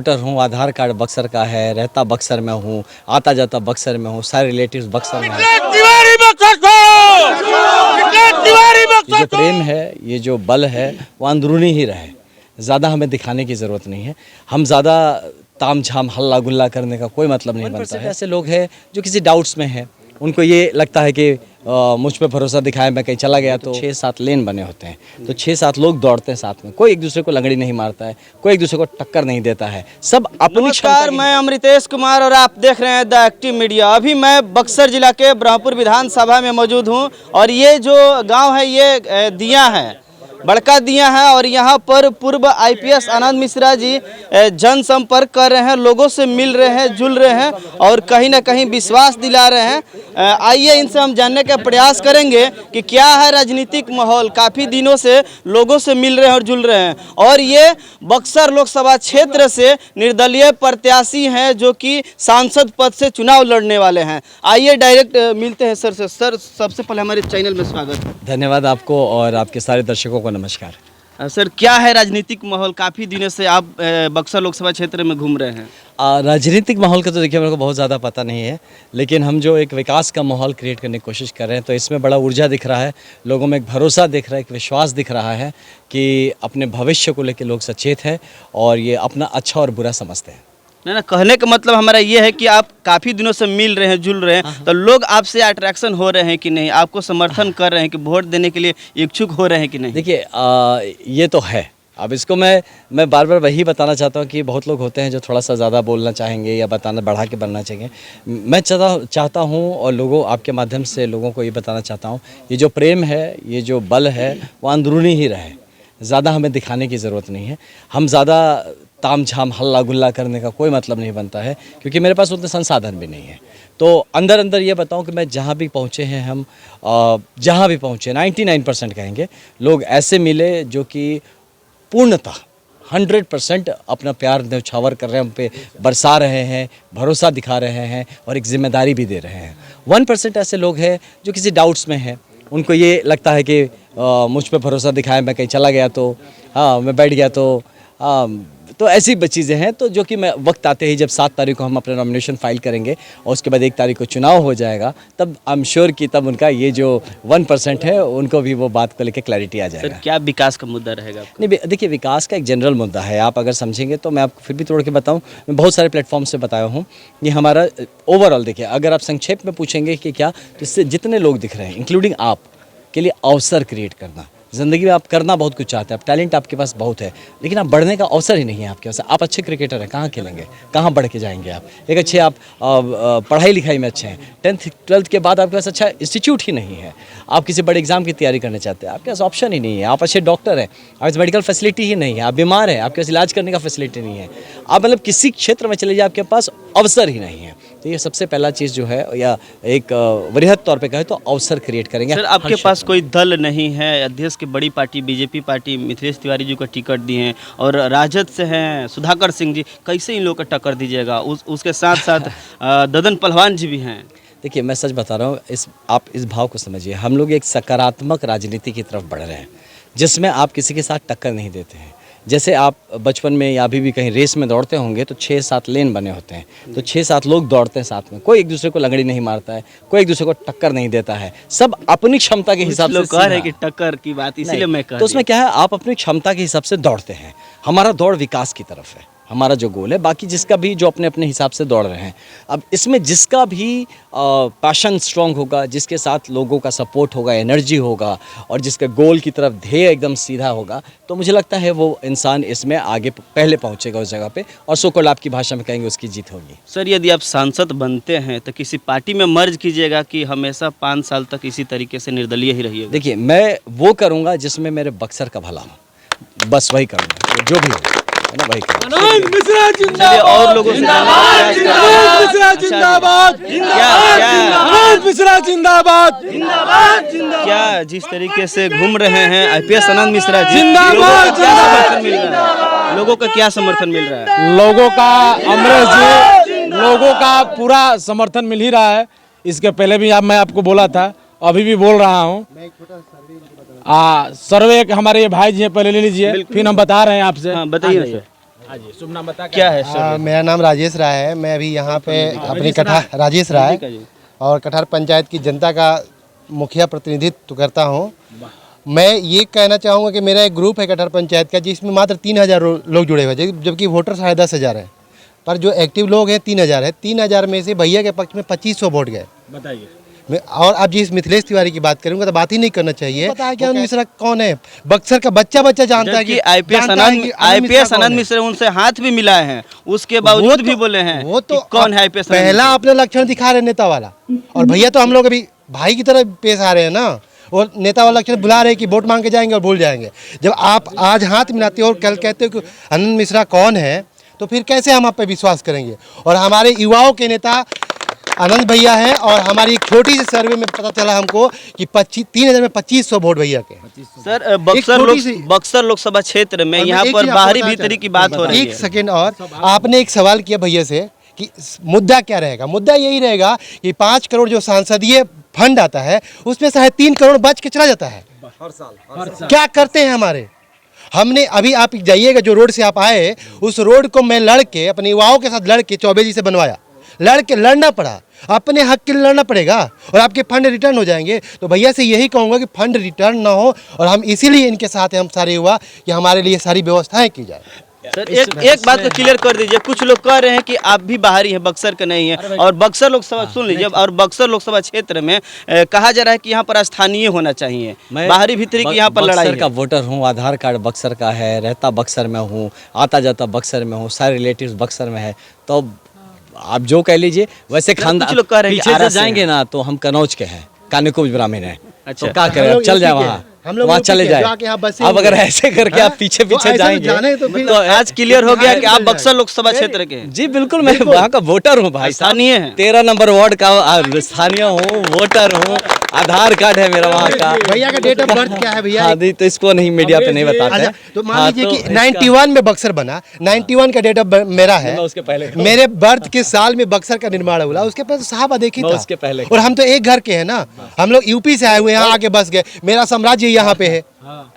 Voter हूँ, आधार card Buxar का है, रहता बक्सर में हूँ, आता जाता बक्सर में हूँ, सारे रिलेटिव्स बक्सर में हैं। ये जो प्रेम है, ये जो बल है, वो अंदरूनी ही रहे। ज़्यादा हमें दिखाने की ज़रूरत नहीं है। हम ज़्यादा ताम झाम हल्ला गुल्ला करने का कोई मतलब नहीं बनता है। ऐसे लोग हैं जो किसी डाउट्स में हैं, उनको ये लगता है कि मुझ पे भरोसा दिखाए, मैं कहीं चला गया तो 6-7 लेन बने होते हैं, तो 6-7 लोग दौड़ते हैं साथ में। कोई एक दूसरे को लंगड़ी नहीं मारता है, कोई एक दूसरे को टक्कर नहीं देता है, सब अपनी। नमस्कार, मैं अमृतेश कुमार और आप देख रहे हैं द एक्टिव मीडिया। अभी मैं बक्सर जिला के ब्रह्मपुर विधानसभा में मौजूद हूं और ये जो गांव है ये दिया है, बड़का दिया है और यहाँ पर पूर्व आईपीएस आनंद मिश्रा जी जनसंपर्क कर रहे हैं, लोगों से मिल रहे हैं, जुल रहे हैं और कहीं ना कहीं विश्वास दिला रहे हैं। आइए इनसे हम जानने का प्रयास करेंगे कि क्या है राजनीतिक माहौल। काफ़ी दिनों से लोगों से मिल रहे हैं और जुल रहे हैं और ये बक्सर लोकसभा क्षेत्र से निर्दलीय प्रत्याशी हैं जो कि सांसद पद से चुनाव लड़ने वाले हैं। आइए डायरेक्ट मिलते हैं सर से। सर, सबसे पहले हमारे चैनल में स्वागत। धन्यवाद आपको और आपके सारे दर्शकों को नमस्कार। सर, क्या है राजनीतिक माहौल? काफ़ी दिनों से आप बक्सर लोकसभा क्षेत्र में घूम रहे हैं। राजनीतिक माहौल का तो देखिए मेरे को बहुत ज़्यादा पता नहीं है, लेकिन हम जो एक विकास का माहौल क्रिएट करने की कोशिश कर रहे हैं तो इसमें बड़ा ऊर्जा दिख रहा है, लोगों में एक भरोसा दिख रहा है, एक विश्वास दिख रहा है कि अपने भविष्य को लेकर लोग सचेत हैं और ये अपना अच्छा और बुरा समझते हैं। ना कहने का मतलब हमारा ये है कि आप काफ़ी दिनों से मिल रहे हैं, जुल रहे हैं, तो लोग आपसे अट्रैक्शन हो रहे हैं कि नहीं, आपको समर्थन कर रहे हैं कि वोट देने के लिए इच्छुक हो रहे हैं कि नहीं? देखिए ये तो है। अब इसको मैं बार बार वही बताना चाहता हूँ कि बहुत लोग होते हैं जो थोड़ा सा ज़्यादा बोलना चाहेंगे या बताना बढ़ा के बनना चाहिए। मैं चाहता हूँ और लोगों आपके माध्यम से लोगों को ये बताना चाहता हूँ, ये जो प्रेम है, ये जो बल है, वो अंदरूनी ही रहे। ज़्यादा हमें दिखाने की ज़रूरत नहीं है। हम ज़्यादा ताम झाम हल्ला गुल्ला करने का कोई मतलब नहीं बनता है, क्योंकि मेरे पास उतने संसाधन भी नहीं है। तो अंदर अंदर ये बताऊं कि मैं जहाँ भी पहुँचे हैं, हम जहाँ भी पहुँचे 99% कहेंगे लोग ऐसे मिले जो कि पूर्णतः 100% अपना प्यार न्यौछावर कर रहे हैं, हम पे बरसा रहे हैं, भरोसा दिखा रहे हैं और एक जिम्मेदारी भी दे रहे हैं। 1% ऐसे लोग हैं जो किसी डाउट्स में हैं, उनको ये लगता है कि मुझ पे भरोसा दिखाए, मैं कहीं चला गया तो मैं बैठ गया तो ऐसी चीज़ें हैं। तो जो कि मैं वक्त आते ही जब 7 तारीख को हम अपना नॉमिनेशन फाइल करेंगे और उसके बाद 1 तारीख को चुनाव हो जाएगा, तब आई एम श्योर कि तब उनका ये जो 1% है उनको भी वो बात को लेकर क्लैरिटी आ जाएगा। सर, क्या विकास का मुद्दा रहेगा? नहीं, देखिए विकास का एक जनरल मुद्दा है, आप अगर समझेंगे तो मैं आपको फिर भी तोड़ के बताऊं। मैं बहुत सारे प्लेटफॉर्म से बताया हूं ये हमारा ओवरऑल। देखिए अगर आप संक्षेप में पूछेंगे कि क्या, तो इससे जितने लोग दिख रहे हैं इंक्लूडिंग आप के लिए अवसर क्रिएट करना। ज़िंदगी में आप करना बहुत कुछ चाहते हैं, आप टैलेंट आपके पास बहुत है, लेकिन आप बढ़ने का अवसर ही नहीं है आपके पास। आप अच्छे क्रिकेटर हैं, कहाँ खेलेंगे, कहाँ बढ़ के जाएंगे आप? एक अच्छे आप पढ़ाई लिखाई में अच्छे हैं, 10th 12th के बाद आपके पास अच्छा इंस्टीट्यूट ही नहीं है, आप किसी बड़े एग्जाम की तैयारी करना चाहते हैं, आपके पास ऑप्शन ही नहीं है। आप अच्छे डॉक्टर हैं, आपके पास मेडिकल फैसिलिटी ही नहीं है, आप बीमार हैं, आपके पास इलाज करने का फैसिलिटी नहीं है, आप मतलब किसी क्षेत्र में चले जाए आपके पास अवसर ही नहीं है। तो ये सबसे पहला चीज़ जो है, या एक वृहद तौर पे कहे तो अवसर क्रिएट करेंगे। सर, आपके पास कोई दल नहीं है, अध्यक्ष की बड़ी party BJP party Mithilesh Tiwari ji को टिकट दिए हैं और राजद से हैं सुधाकर सिंह जी, कैसे इन लोगों को टक्कर दीजिएगा? उसके साथ साथ ददन पहलवान जी भी हैं। देखिए मैं सच बता रहा हूँ, आप इस भाव को समझिए। हम लोग एक सकारात्मक राजनीति की तरफ बढ़ रहे हैं जिसमें आप किसी के साथ टक्कर नहीं देते हैं। जैसे आप बचपन में या अभी भी कहीं रेस में दौड़ते होंगे तो 6-7 लेन बने होते हैं, तो 6-7 लोग दौड़ते हैं साथ में, कोई एक दूसरे को लंगड़ी नहीं मारता है, कोई एक दूसरे को टक्कर नहीं देता है, सब अपनी क्षमता के हिसाब से। लोग कह रहे हैं कि टक्कर की बात, इसीलिए मैं कह, तो उसमें क्या है, आप अपनी क्षमता के हिसाब से दौड़ते हैं। हमारा दौड़ विकास की तरफ है, हमारा जो गोल है। बाकी जिसका भी जो अपने अपने हिसाब से दौड़ रहे हैं, अब इसमें जिसका भी पैशन स्ट्रांग होगा, जिसके साथ लोगों का सपोर्ट होगा, एनर्जी होगा और जिसका गोल की तरफ ध्येय एकदम सीधा होगा, तो मुझे लगता है वो इंसान इसमें आगे पहले पहुंचेगा उस जगह पे और सो कॉल्ड आपकी भाषा में कहेंगे उसकी जीत होगी। सर, यदि आप सांसद बनते हैं तो किसी पार्टी में मर्ज कीजिएगा कि हमेशा 5 साल तक इसी तरीके से निर्दलीय ही रहिएगा? देखिए मैं वो करूँगा जिसमें मेरे बक्सर का भला हो, बस वही करूँगा, तो जो भी हो है ना वही करूँगा। और लोगों से क्या जिस तरीके से घूम रहे हैं आईपीएस आनंद मिश्रा जी, लोगों का क्या समर्थन मिल रहा है? लोगों का अमरेश जी, लोगों का पूरा समर्थन मिल ही रहा है। इसके पहले भी मैं आपको बोला था, अभी भी बोल रहा हूँ। सर्वे हमारे ये भाई जी हैं, पहले ले लीजिए, फिर हम बता रहे हैं आपसे। हाँ, बताइए सर। हाँ जी, शुभ नाम बता क्या है सर? मेरा नाम राजेश राय है। मैं अभी यहाँ पे अपनी कठार राजेश राय और कठार पंचायत की जनता का मुखिया प्रतिनिधित्व करता हूँ। मैं ये कहना चाहूँगा कि मेरा एक ग्रुप है कठार पंचायत का, जिसमें मात्र 3000 लोग जुड़े हुए हैं, जबकि वोटर 10,500 हैं, पर जो एक्टिव लोग हैं 3000 है। 3000 में से भैया के पक्ष में 2500 वोट गए। बताइए। और अब जिस मिथिलेश तिवारी की बात करूंगा तो बात ही नहीं करना चाहिए। पता है कि आनंद मिश्रा कौन है? बक्सर का बच्चा जानता है कि आईपीएस आनंद मिश्रा उनसे हाथ भी मिलाए हैं, उसके बावजूद भी बोले हैं वो तो कौन है आईपीएस। पहला अपने लक्षण दिखा रहे नेता वाला, और भैया तो हम लोग अभी भाई की तरह पेश आ रहे हैं ना। और नेता वाला लक्षण बुला रहे हैं कि वोट मांग के जाएंगे और भूल जाएंगे। जब आप आज हाथ मिलाते हो और कल कहते हो कि आनंद मिश्रा कौन है, तो फिर कैसे हम आप पे विश्वास करेंगे? और हमारे युवाओं के नेता आनंद भैया हैं, और हमारी एक छोटी सी सर्वे में पता चला हमको कि 3000 में 2500 वोट भैया के। सर बक्सर लोकसभा क्षेत्र में यहाँ पर बाहरी भीतरी की बात हो रही है। एक सेकेंड, और आपने एक सवाल किया भैया से कि मुद्दा क्या रहेगा। मुद्दा यही रहेगा कि 5 करोड़ जो सांसदीय फंड आता है उसमें 3.5 करोड़ बच के चला जाता है हर साल। क्या करते हैं हमारे? हमने अभी आप जाइएगा, जो रोड से आप आए उस रोड को मैं लड़के अपने युवाओं के साथ लड़के चौबे जी से बनवाया। लड़ना पड़ा, अपने हक के लिए लड़ना पड़ेगा, और आपके फंड रिटर्न हो जाएंगे। तो भैया से यही कहूँगा कि फंड रिटर्न ना हो, और हम इसीलिए इनके साथ हैं हम सारे युवा, कि हमारे लिए सारी व्यवस्थाएं की जाए। सर एक बात को क्लियर कर दीजिए, कुछ लोग कह रहे हैं कि आप भी बाहरी हैं, बक्सर के नहीं है, और बक्सर लोकसभा सुन लीजिए, और बक्सर लोकसभा क्षेत्र में कहा जा रहा है कि यहाँ पर स्थानीय होना चाहिए, बाहरी भीतरी की यहाँ पर लड़ाई बक्सर का वोटर हूँ, आधार कार्ड बक्सर का है, रहता बक्सर में हूँ, आता जाता बक्सर में हूँ, सारे रिलेटिव्स बक्सर में है। तो आप जो कह लीजिए वैसे खानदान पीछे से जाएंगे ना तो हम कनौज के हैं, कानिकुब्ज ब्राह्मण हैं। अच्छा, तो क्या करें, अब चल जाए वहाँ चले जाए। अब अगर ऐसे करके आप पीछे जाएंगे तो आज क्लियर हो गया कि आप बक्सर लोकसभा क्षेत्र के हैं। जी बिल्कुल, मैं वहाँ का वोटर हूँ भाई, स्थानीय है, 13 नंबर वार्ड का स्थानीय हूँ, वोटर हूँ, आधार कार्ड है मेरा वहाँ का। भैया का डेट ऑफ बर्थ क्या है भैया? हाँ, तो इसको नहीं मीडिया पे नहीं बताते। तो मान लीजिए कि 91 में बक्सर बना, 91 का डेट ऑफ बर्थ मेरा है, उसके पहले मेरे बर्थ के साल में बक्सर का निर्माण हुआ, उसके पहले साहब देखी था, उसके पहले। और हम तो एक घर के हैं ना, हम लोग यूपी से आए हुए, यहाँ आके बस गए, मेरा साम्राज्य यहाँ पे है।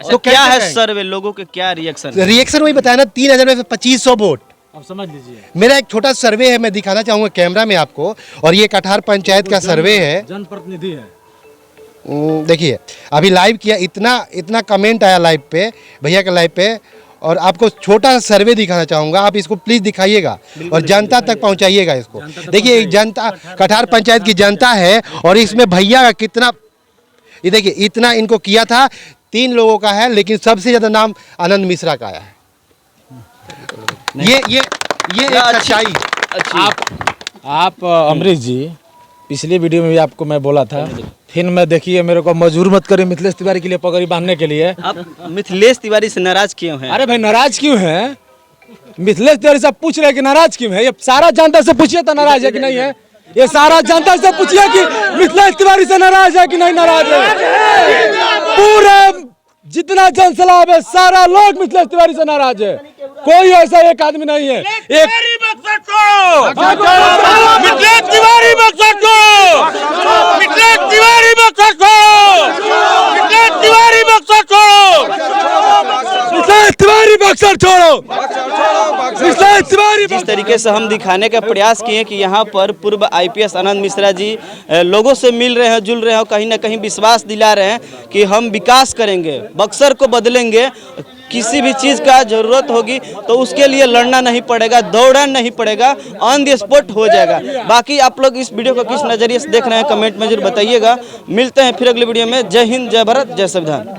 तो क्या है सर्वे, लोगों के क्या रिएक्शन वही बताया ना, 3000 में से 2500 वोट। अब समझ लीजिए, मेरा एक छोटा सर्वे है, मैं दिखाना चाहूंगा कैमरा में आपको, और ये कठार पंचायत का सर्वे है, जनप्रतिनिधि है। देखिए अभी लाइव किया, इतना कमेंट आया लाइव पे, भैया के लाइव पे, और आपको छोटा सा सर्वे दिखाना चाहूँगा, आप इसको प्लीज़ दिखाइएगा और जनता तक पहुँचाइएगा इसको। देखिए जनता, कठार पंचायत की जनता है, और इसमें भैया का कितना, ये देखिए इतना इनको किया था, 3 लोगों का है, लेकिन सबसे ज़्यादा नाम आनंद मिश्रा का आया है। ये एक सच्चाई। आप अमरीश जी, पिछली वीडियो में भी आपको मैं बोला था, फिल्म में देखिए मेरे को मजबूर मत करिए मिथिलेश तिवारी के लिए पगड़ी बांधने के लिए। आप मिथिलेश तिवारी से नाराज क्यों हैं? अरे भाई नाराज क्यों हैं? मिथिलेश तिवारी से पूछ रहे हैं कि नाराज क्यों है? ये सारा जनता से पूछिए तो नाराज है कि नहीं है? ये सारा जनता से पूछिए कि मिथिलेश तिवारी से नाराज है कि नहीं नाराज है? पूरे जितना जनसलाब है सारा लोग मिथिलेश तिवारी से नाराज है, कोई ऐसा एक आदमी नहीं है। एक मिथिलेश तिवारी बक्सर छोड़ो, मिथिलेश तिवारी बक्सर छोड़ो, मिथिलेश तिवारी बक्सर छोड़ो, मिथिलेश तिवारी बक्सर छोड़ो, मिथिलेश तिवारी। जिस तरीके से हम दिखाने का प्रयास किए कि यहाँ पर पूर्व आईपीएस आनंद मिश्रा जी लोगों से मिल रहे हैं, जुल रहे हैं, कहीं ना कहीं विश्वास दिला रहे हैं कि हम विकास करेंगे, बक्सर को बदलेंगे, किसी भी चीज़ का जरूरत होगी तो उसके लिए लड़ना नहीं पड़ेगा, दौड़ना नहीं पड़ेगा, ऑन द स्पॉट हो जाएगा। बाकी आप लोग इस वीडियो को किस नज़रिए से देख रहे हैं कमेंट में जरूर बताइएगा। मिलते हैं फिर अगले वीडियो में। जय हिंद, जय भारत, जय संविधान।